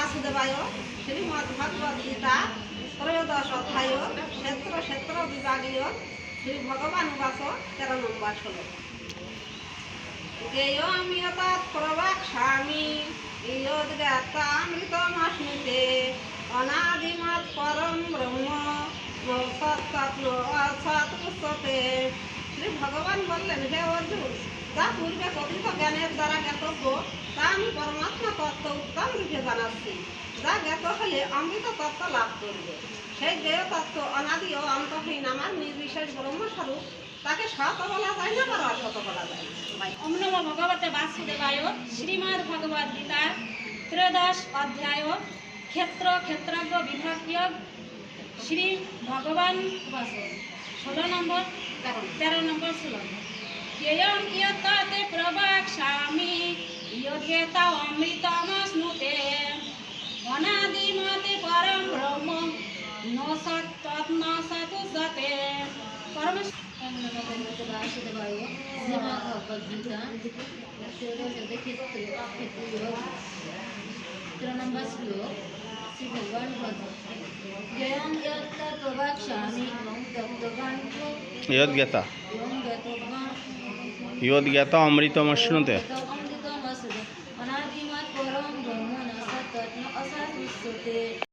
বাসুদেবায় শ্রীমদ্ ভগবদ্ গীতা ত্রয়োদশ অধ্যায় ক্ষেত্র ক্ষেত্র বিভাগীয় শ্রী ভগবান উবাস 13 নম্বর শ্লোক। গেয়মিয় তৎপ্রবক্ষ্যামি ইয়োদ্গাতামৃতমস্মিতে অনাদিমৎ পরম ব্রহ্ম সৎ শ্রী ভগবান বললেন, হে অর্জুন, যা পূর্বে কথিত জ্ঞানের দ্বারা জ্ঞাতব্য তা আমি পরমাত্মা তত্ত্ব উত্তম রূপে জানাচ্ছি, যা জ্ঞাত হলে অমৃত তত্ত্ব লাভ করবে। সেই জ্ঞেয় তত্ত্ব অনাদি ও অন্তহীন আমার নির্বিশেষ ব্রহ্মস্বরূপ, তাকে সৎ বলা যায় না বা অসৎ বলা যায় না। ওম নমো ভগবতে বাসুদেবায় শ্রীমদ্ ভগবদ্ গীতা ত্রয়োদশ অধ্যায় ক্ষেত্র ক্ষেত্রজ্ঞ বিভাগীয় শ্রী ভগবান 16 নম্বর 13 নম্বর শ্লোক। জ্ঞেয়ং ইয়ত্তে প্রবক্ষ্যামি ইয়োদ্গেতা অমৃতমস্নুতে অনাদিমতে পরম ব্রহ্ম ন সৎ ন সতুষ্যতে। वासुदेवाय श्रीमद् भगवद गीता क्षेत्र नंबर श्लोक। श्री भगवान जयं यत् प्रवक्ष्यामि योद्गता अमृतमश्नुते